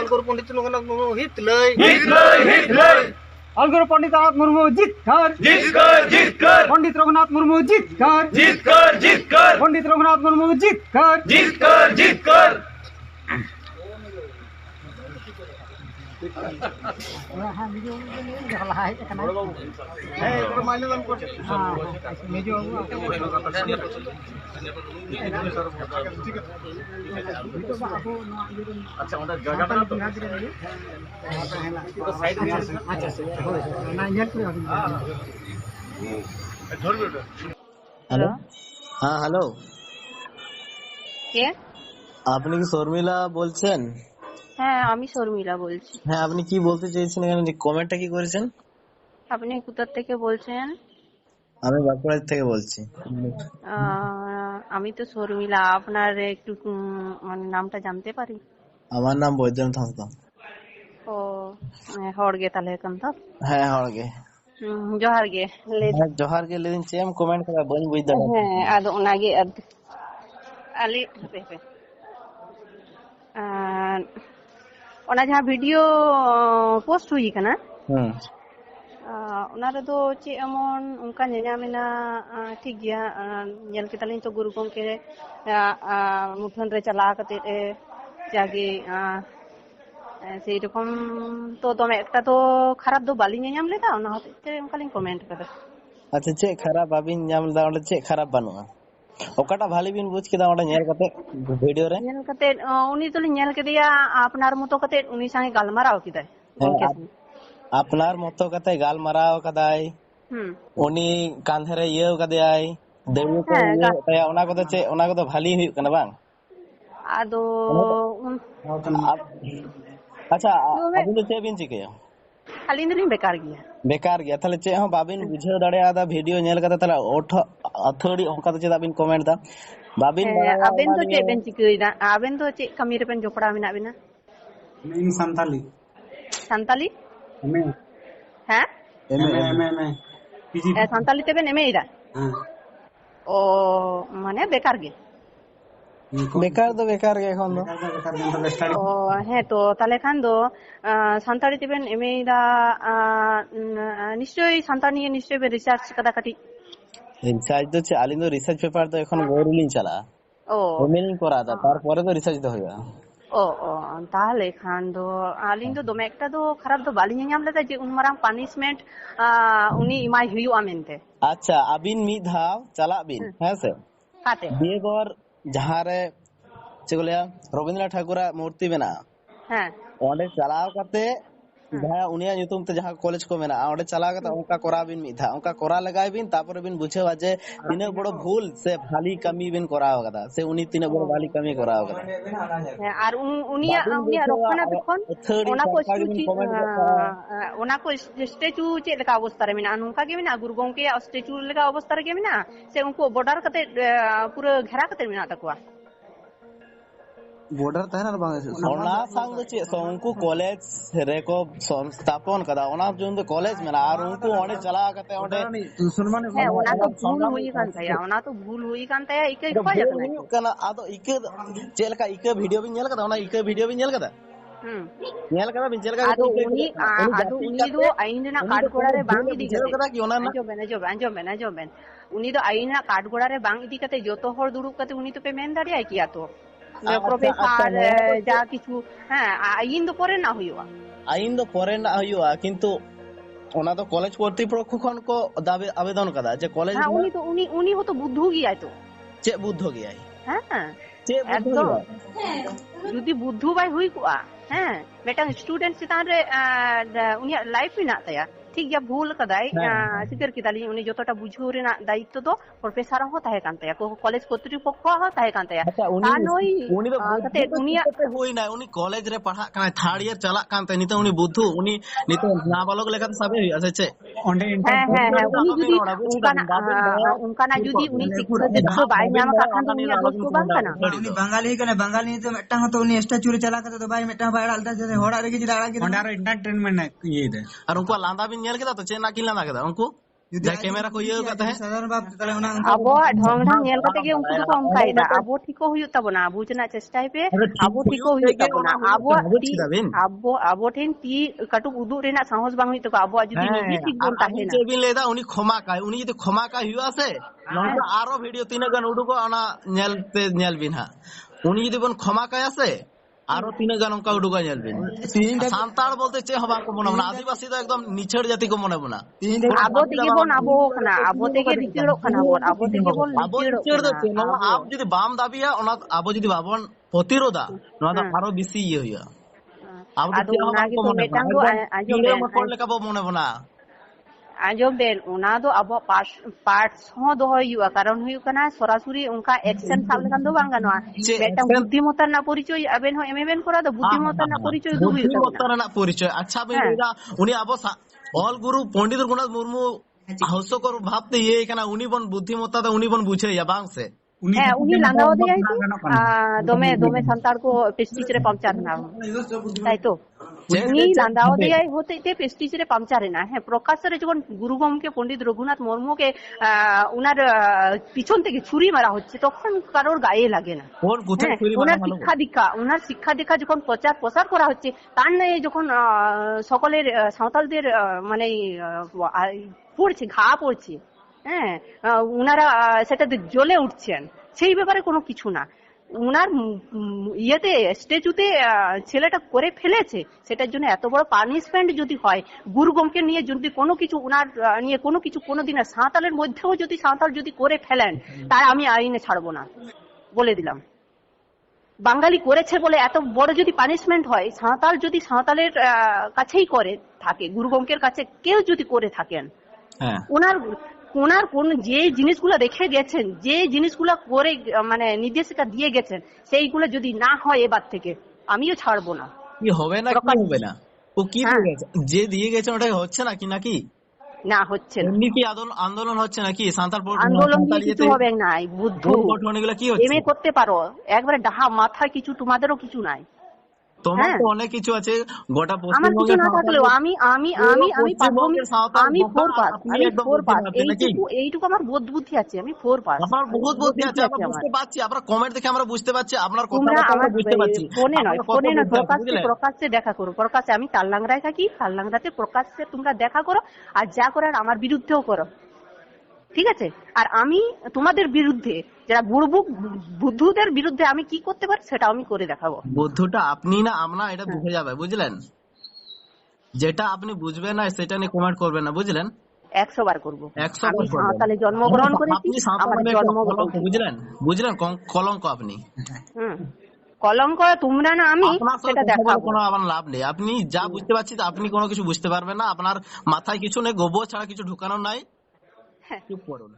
अलगुरु पंडित रघुनाथ मुर्मू अलगुरु पंडित रघुनाथ मुर्मू जीतकर पंडित रघुनाथ मुर्मू जीतकर पंडित रघुनाथ मुर्मू जीतकर হ্যালো, হ্যাঁ হ্যালো, কে? আপনি কি শর্মিলা বলছেন? হ্যাঁ, আমি শর্মিলা বলছি। হ্যাঁ, আপনি কি বলতে চেয়েছেন এখানে, কমেন্টটা কি করেছেন? আপনি কোথা থেকে বলছেন? আমি বাঁকুড়া থেকে বলছি। আমি তো শর্মিলা। আপনার একটু মানে নামটা জানতে পারি? আমার নাম বৈদ্যনাথ হাঁসদা। ও hor ge তাহলে এখন তো। হ্যাঁ, হড়গে। জোহার গে হ্যাঁ, ᱡᱚᱦᱟᱨ ᱜᱮ ᱞᱟᱹᱭᱫᱟᱹᱧ ᱪᱮᱫ ᱮᱢ ᱠᱚᱢᱮᱱᱴ ᱠᱟᱫᱟ ᱵᱟᱹᱧ ᱵᱩᱡ ᱫᱟᱲᱮᱭᱟᱜ ᱠᱟᱱᱟ। হ্যাঁ, আদᱚ ওনাগে আলি পেপে ওনা যাহা ভিডিও পোস্ট হুই কানা হুম, ᱚᱱᱟ ᱨᱮᱫᱚ ᱪᱮᱫ ᱮᱢᱚᱱ ᱚᱱᱠᱟ ᱧᱮᱧᱟᱢᱮᱱᱟ ᱴᱷᱤᱠ ᱜᱮᱭᱟ ᱧᱮᱞ ᱠᱮᱫᱟᱞᱤᱧ ᱛᱚ ᱜᱩᱨᱩ ᱜᱚᱝᱠᱮ ᱢᱩᱴᱷᱟᱹᱱ ᱨᱮ ᱪᱟᱞᱟᱣ ᱠᱟᱛᱮ ᱡᱟᱜᱮ সেই রকম তো দমে একটা তো খারাপ ᱫᱚ ᱵᱟᱹᱞᱤᱧ ᱧᱮᱧᱟᱢ ᱞᱮᱫᱟ, ᱚᱱᱟ ᱦᱚᱛᱮᱡ ᱛᱮ ᱚᱱᱠᱟᱞᱤᱧ ᱠᱚᱢᱮন্ᱴ ᱠᱟᱫᱟ। আচ্ছা, ᱪᱮᱫ খারাপ ᱵᱟᱵᱤᱱ ᱧᱟᱢ ᱞᱮᱫᱟ? ᱚᱸᱰᱮ ᱪᱮᱫ খারাপ ᱵᱟᱹᱱᱩᱜᱼᱟ? ᱚᱠᱟᱴᱟᱜ ᱵᱷᱟᱞᱤ ᱵᱤᱱ ᱵᱩᱡ ᱠᱮᱫᱟ ᱚᱸᱰᱮ ᱧᱮᱞ ᱠᱟᱛᱮ ᱵᱷᱤᱰᱤᱭᱳ ᱨᱮ? ᱧᱮᱞ ᱠᱟᱛᱮ উনি ᱫᱚᱞᱤᱧ ᱧᱮᱞ ᱠᱮᱫᱮᱭᱟ ᱟᱯᱱᱟᱨ ᱢᱚᱛᱚ ᱠᱟᱛᱮ ᱩᱱᱤ ᱥᱟᱶ ᱜᱟᱞᱢᱟᱨᱟᱣ ᱠᱮᱫᱟᱭ ᱜᱚᱝᱠᱮ ᱥᱟᱶ। আপনার মতো কাতে গালমারাও কাদাই, উনি কাঁধে রে ইয়েও কাদাই, দেড়িয়ে তে ইয়ে তায়া, ওনা কত চে ওনা কত ভালি হুᱭᱩᱜ ᱠᱟᱱᱟ ᱵᱟᱝ? ᱟᱫᱚ আচ্ছা, আপনি তো চেয়ে বিন চিকেয়া? ᱟᱹᱞᱤᱧ ᱫᱚᱞᱤᱧ ᱵᱮᱠᱟᱨ ᱜᱮᱭᱟ। বেকার গিয়া তাহলে চেয়ে হ্যাঁ বাবিন বুঝাও দাঁড়ায় ভিডিও ᱧᱮᱞ কাতে তাহলে ওঠ আথড়ি অঙ্কা তো চেদা বিন কমেন্ট দা বাবিন ᱟᱵᱮᱱ ᱫᱚ ᱪᱮᱫ ᱵᱮᱱ ᱪᱤᱠᱟᱹᱭᱮᱫᱟ? ᱟᱵᱮᱱ ᱫᱚ ᱪᱮᱫ ᱠᱟᱹᱢᱤ ᱨᱮᱵᱮᱱ ᱡᱚᱯᱲᱟᱣ ᱢᱮᱱᱟᱜ ᱵᱮᱱᱟ? ᱤᱧ ᱥᱟᱱᱛᱟᱞᱤ ᱥᱟᱱᱛᱟᱞᱤ? হ্যাঁ, পিজি সান্তালি তেবেন এমএইদা? ও মানে বেকার গে? বেকার তো বেকার গে এখন তো। ও হ্যাঁ, তো তাহলে খান দো সান্তালি তেবেন এমএইদা নিশ্চয়ই সান্তাল নিয়ে নিশ্চয়ই বে রিসার্চ কাদা কাটি। রিসার্চ তো আলিন তো রিসার্চ পেপার তো এখন গৌরলিং চালা ও এমএইল করা দা, তারপরে তো রিসার্চ তো হইবা। ও ও তাহলে খান দো আলিন তো দমে একটা তো খারাপ তো বালিᱧ ᱧᱟᱢ ᱞᱮᱫᱟ যে উনমারাং পানিশমেন্ট উনি ইমাই হুᱭᱩᱜᱼᱟ ᱢᱮᱱᱛᱮ। আচ্ছা, আবিন মিদ ধাও চালাক বিন হ্যাঁ স্যার, কাতে দিয়ে পর যাহারে চেগুলিয়া রবীন্দ্রনাথ ঠাকুরের মূর্তি মেনা হ্যাঁ ওঁডে চালাও কাতে যাহা উনিয়া নিতুম তে যাহা কলেজ কো মেনা ওঁডে চালাও কাতে অঙ্কা করা বিন মিদ ধাও অঙ্কা করা লাগাই বিন, তারপরে বিন বুঝেবা যে তিনে বড় ভুল সে ভালি কামি বিন করাও কাদা, সে উনি তিনে বড় ভালি কামি করাও কাদা। আর উনিয়া রক্ষণাবেক্ষণ ওনা কো স্ট্যাচু চেদ লেকা অবস্থা রে মেনা নুনকা গে মেনা গুরু গংকে স্ট্যাচু লেকা অবস্থা রে গে মেনা সে উনকো বর্ডার কাতে পুরো ঘেরা কাতে মেনা তাকুয়া বর্ডার তাহেনা বাং ওনা সাং চে উনকু কলেজ রেকো সংস্থাপন কাদা, ওনা জন্য কলেজ মেনা আর উনকু ওঁডে চালাও কাতে ওঁডে মুসলমান হ্যাঁ ওনা তো ভুল হুই কান তায়া, ওনা তো ভুল হুই কান তায়া ইকে খোয়া হুᱭᱩᱜ ᱠᱟᱱᱟ। আদো ইকে চেলকা ইকে ভিডিও বিন ᱧᱮᱞ ᱠᱟᱫᱟ? ᱚᱱᱟ ইকে ভিডিও বিন ᱧᱮᱞ ᱠᱟᱫᱟ? ᱧᱮᱞ ᱠᱟᱫᱟ ᱵᱤᱱ ᱪᱮᱞᱠᱟ ᱟᱫᱚ ᱩᱱᱤ ᱫᱚ ᱟᱭᱤᱱ ᱨᱮᱱᱟᱜ ᱠᱟᱴᱜᱚᱲᱟ ᱨᱮ ᱵᱟᱝ ᱤᱫᱤ ᱠᱟᱛᱮ ᱟᱸᱡᱚᱢ ᱵᱮᱱ ᱩᱱᱤ ᱫᱚ ᱟᱭᱤᱱ ᱨᱮᱱᱟᱜ ᱠᱟᱴᱜᱚᱲᱟ ᱨᱮ ᱵᱟᱝ ᱤᱫᱤ ᱠᱟᱛᱮ ᱡᱚᱛᱚ ᱦᱚᱲ ᱫᱩᱲᱩᱵ ᱠᱟᱛᱮ উনি তো পে মেন দাঁড়িয়ে কিয়া তো প্রফেসর যা কিছু হ্যাঁ আইন তো পরে না হুᱭᱩᱜᱼᱟ। আইন তো পরে না হুᱭᱩᱜᱼᱟ, কিন্তু ওনা তো কলেজ কর্তৃপক্ষ খন কো দাবি আবেদন কাদা যে কলেজ হ্যাঁ উনি হতো বুদ্ধু গিয়ায় তো চে বুদ্ধ গিয়াই। হ্যাঁ চে বুদ্ধ একদম গিয়াই যদি বুদ্ধু বাই হুই কোয়া হ্যাঁ মেটাং স্টুডেন্ট চিতান রে উনিয়ার লাইফ মেনা তায়া ঠিক গিয়া ভুল কাদাই স্বীকার কিদালি উনি যতটা বুঝাও রেনা দায়িত্ব তো প্রফেসর হো তাহে কান তায়া কলেজ কর্তৃপক্ষ হো তাহে কান তায়া তা নই উনি তো কাতে উনিয়া হই না, উনি কলেজ রে পড়া কানে থার্ড ইয়ার চালাক কান তাই নিতে উনি বুদ্ধ উনি নিতে নাবালক লেখাতে সাবে হই আছে অন্ডে হ্যাঁ উনি যদি উনকানা যদি উনি শিক্ষা দিতে বাই নামা কাখান তো উনিয়া দোষ তো বাং কানা উনি বাঙালি কানে বাঙালি তো মেটা হতো উনি স্ট্যাচু রে চালা কাতে তো ভাই মেটা ভাই আলতা যে হড়া রে কি দাঁড়া কি অন্ডার এন্টারটেইনমেন্ট ইয়ে দে। আর উনকো লান্দা বিন ᱧᱮᱞ কেদা তো চে না কি লান্দা কেদা উনকো ᱡᱟᱦᱟᱸ ᱠᱮᱢᱮᱨᱟ ᱠᱚ ᱤᱭᱟᱹ ᱠᱟᱛᱮ ᱦᱮᱸ साधारण बात तले उना ᱟᱵᱚᱣᱟᱜ ᱰᱷᱚᱝ ᱰᱷᱟᱝ ᱧᱮᱞ ᱠᱟᱛᱮ ᱜᱮ ᱩᱱᱠᱩ ᱫᱚᱠᱚ ᱚᱱᱠᱟᱭᱮᱫᱟ ᱟᱵᱚ ᱴᱷᱤᱠᱚ ᱦᱩᱭᱩᱜ ᱛᱟᱵᱚᱱᱟ ᱵᱩᱡᱽ ᱨᱮᱱᱟᱜ ᱪᱮᱥᱴᱟᱭ ᱯᱮ ᱟᱵᱚ ᱴᱷᱤᱠᱚ ᱦᱩᱭᱩᱜ ᱛᱟᱵᱚᱱᱟ ᱟᱵᱚᱣᱟᱜ ᱛᱤ ᱟᱵᱚ ᱴᱷᱮᱱ ᱛᱤ ᱠᱟᱹᱴᱩᱵ ᱩᱫᱩᱜ ᱨᱮᱱᱟᱜ ᱥᱟᱦᱚᱥ ᱵᱟᱝ ᱦᱩᱭᱩᱜ ᱛᱟᱠᱚᱣᱟ ᱟᱵᱚᱣᱟᱜ ᱡᱩᱫᱤ ᱱᱤᱡᱮ ᱴᱷᱤᱠ ᱵᱚᱱ ᱟᱵᱤᱱ ᱛᱟᱦᱮᱱᱟ ᱪᱮᱫ ᱵᱤᱱ ᱞᱟᱹᱭᱫᱟ ᱩᱱᱤ ᱠᱷᱚᱢᱟ ᱠᱟᱭ ᱩᱱᱤ ᱡᱩᱫᱤ ᱠᱷᱚᱢᱟ ᱠᱟᱭ ᱦᱩᱭᱩᱜᱼᱟ ᱥᱮ ᱱᱚᱝᱠᱟ ᱟᱨᱚ ᱵᱷᱤᱰᱤᱭᱳ ᱛᱤᱱᱟᱹᱜ ᱜᱟᱱ ᱩᱰᱩᱠᱚᱜᱼᱟ ᱚᱱᱟ ᱧᱮᱞ ᱵᱤᱱ ᱦᱟᱸᱜ ᱩᱱᱤ ᱡᱩᱫᱤ ᱵᱚᱱ ᱠᱷᱚᱢᱟ ᱠᱟᱭᱟ ᱥᱮ ᱟᱨো তিনটা গান অঙ্কা উডুকা ᱧᱮᱞᱵᱤন সান্তাল বলতে চেয়ে হবা কো মনে না আদিবাসী তো একদম নিছড় জাতি কো মনে বনা ᱟᱵᱚ ᱛᱮᱜᱮ ᱵᱚᱱ ᱟᱵᱚ ᱠᱟᱱᱟ ᱟᱵᱚ ᱛᱮᱜᱮ ᱞᱤᱪᱟᱹᱲᱚᱜ ᱠᱟᱱᱟ ᱵᱚᱱ ᱟᱵᱚ ᱛᱮᱜᱮ ᱵᱚᱱ ᱟᱵᱚ ᱞᱤᱪᱟᱹᱲᱚᱜ নিছড় ᱫᱚ ᱠᱟᱱᱟ ᱪᱮᱫ ᱱᱚᱣᱟ ᱟᱵ ᱡᱩᱫᱤ ᱵᱟᱢ ᱫᱟবিᱭᱟ ᱚᱱᱟ ᱟᱵᱚ ᱡᱩᱫᱤ ᱵᱟᱵᱚᱱ ᱯᱨᱚᱛᱤᱨᱳধᱟ ᱱᱚᱣᱟ ᱫᱚ ᱟᱨো বেশি ইয়ে হইয়া ᱟᱵᱚ ᱟᱫᱚ ᱪᱮᱫ ᱦᱚᱸ ᱵᱟᱝ ᱚᱱᱟᱜᱮ ᱠᱚ ᱛᱚ ᱢᱚᱱᱮ ᱢᱤᱫᱴᱟᱝ ᱵᱚᱱᱟ ᱫᱚ একদম ᱟᱸᱡᱚᱢ ᱠᱤᱲᱟᱹ ᱵᱮᱱ ᱢᱚᱠᱚᱲ ᱞᱮᱠᱟ ᱵᱚ ᱢᱚᱱᱮ ᱵᱚᱱᱟ ᱟᱸᱡᱚᱢ ᱵᱮᱱ ᱚᱱᱟ ᱫᱚ ᱟᱵᱚᱣᱟᱜ ᱯᱟর্টস ᱦᱚᱸ ᱫᱚᱦᱚᱭ ᱦᱩᱭᱩᱜᱼᱟ ᱠᱟᱨᱚᱱ ᱦᱩᱭᱩᱜ ᱠᱟᱱᱟ ᱥᱚরাসরি ᱚᱱᱠᱟ ᱮᱠᱥᱮᱱ ᱥᱟᱵ ᱞᱮᱠᱷᱟᱱ ᱫᱚ ᱵᱟᱝ ᱜᱟᱱᱚᱜᱼᱟ ᱪᱮᱫ ᱢᱤᱫᱴᱟᱝ action? ᱵᱩদ্ধিমত্তা ᱨᱮᱱᱟᱜ ᱯᱚরিচয় ᱟᱵᱮᱱ ᱦᱚᱸ এমএ ᱵᱮন করা ᱫᱚ ᱵᱩদ্ধিমত্তা ᱨᱮᱱᱟᱜ পরিচয় ᱩᱫᱩᱜ ᱦᱩᱭᱩᱜ ᱛᱟᱵᱚᱱᱟ বুদ্ধিমত্তা ᱨᱮᱱᱟᱜ পরিচয় আচ্ছা বইন লইদা উনি আবো অল গুরু পণ্ডিত রঘুনাথ মুর্মু হাস্যকর ভাবতে ইয়ে এখানে উনি বন বুদ্ধিমত্তা উনি বন বুঝাইয়া বাং সে হ্যাঁ উনি লাঙ্গাওয়াদিয়াই তো দমে দমে সান্তাল কো পেস্টিজ রে পাংচার না তাই তো উনি লাঙ্গাওয়াদিয়াই হতে পেস্টিজ রে পাংচার না হ্যাঁ প্রকাশ্যে যখন গুরু গমকে পণ্ডিত রঘুনাথ মুর্মুকে উনার পিছন থেকে ছুরি মারা হচ্ছে তখন কারোর গায়ে লাগে না ওর কোথায় ছুরি মারা হলো উনার শিক্ষা দীক্ষা যখন প্রচার প্রসার করা হচ্ছে তার নিয়ে যখন সকলের সাঁওতালদের মানে পড়ছে ঘা পড়ছে হ্যাঁ উনারা সেটাতে জ্বলে উঠছেন সেই ব্যাপারে কোনো কিছু না উনার ইয়েতে স্ট্যাচুতে ছেলেটা করে ফেলেছে সেটার জন্য এত বড় পানিশমেন্ট যদি হয় গুরু গমকে নিয়ে যদি কোনো কিছু উনার নিয়ে কোনো কিছু কোনোদিন সাঁওতালের মধ্যেও যদি সাঁওতাল যদি করে ফেলেন তার আমি আইনে ছাড়বো না বলে দিলাম বাঙালি করেছে বলে এত বড় যদি পানিশমেন্ট হয় সাঁওতাল যদি সাঁওতালের কাছেই করে থাকে গুরু গমকের কাছে কেউ যদি করে থাকেন ওনার কোন যে জিনিসগুলো রেখে গেছেন যে জিনিসগুলো করে মানে নির্দেশিকা দিয়ে গেছেন সেইগুলো যদি না হয় এবার থেকে আমিও ছাড়বো না কি হবে না কি হবে না ও কি দিয়ে গেছে যে দিয়ে গেছে ওটা হচ্ছে না কি নাকি না হচ্ছে না এমনি কি আন্দোলন হচ্ছে নাকি সাঁওতাল আন্দোলন দিয়ে কিছু হবে না বুদ্ধ গঠনগুলো কি হচ্ছে এমএ করতে পারো একবারে ডাহা মাথায় কিছু তোমাদেরও কিছু নাই তোমার তো অনেক কিছু আছে গোটা আমার কিছু না থাকলেও আমি এইটুকু আমার বোধ বুদ্ধি আছে আমি 4 পাস আপনার বহুত বুদ্ধি আছে আমরা বুঝতে পারছি আপনার কমেন্ট দেখে আমরা বুঝতে পারছি আপনার কথা আমরা বুঝতে পারছি ফোনে নয় প্রকাশ্যে দেখা করো প্রকাশ্যে আমি তাললাংরায় থাকি তাললাংরাতে প্রকাশ্যে তোমরা দেখা করো আর যা করার আমার বিরুদ্ধেও করো ঠিক আছে আর আমি তোমাদের বিরুদ্ধে যারা বুদ্ধদের বিরুদ্ধে আমি কি করতে পারি সেটা আমি করে দেখাবো বুদ্ধটা আপনি না আমরা এটা বুঝে যাবে বুঝলেন যেটা আপনি বুঝবেন না সেটা নিয়ে কমেন্ট করবেন না বুঝলেন 100 বার করব আমি সাঁওতালে জন্মগ্রহণ করেছি আমার জন্মগ্রহণ বুঝলেন কলঙ্ক আপনি কলঙ্ক তোমরা না আমি সেটা দেখাবো কোনো আমার লাভ নেই আপনি যা বুঝতে পারছি আপনি কোনো কিছু বুঝতে পারবেন না আপনার মাথায় কিছু নেই গোবর ছাড়া কিছু ঢুকানো নাই চুপ করুন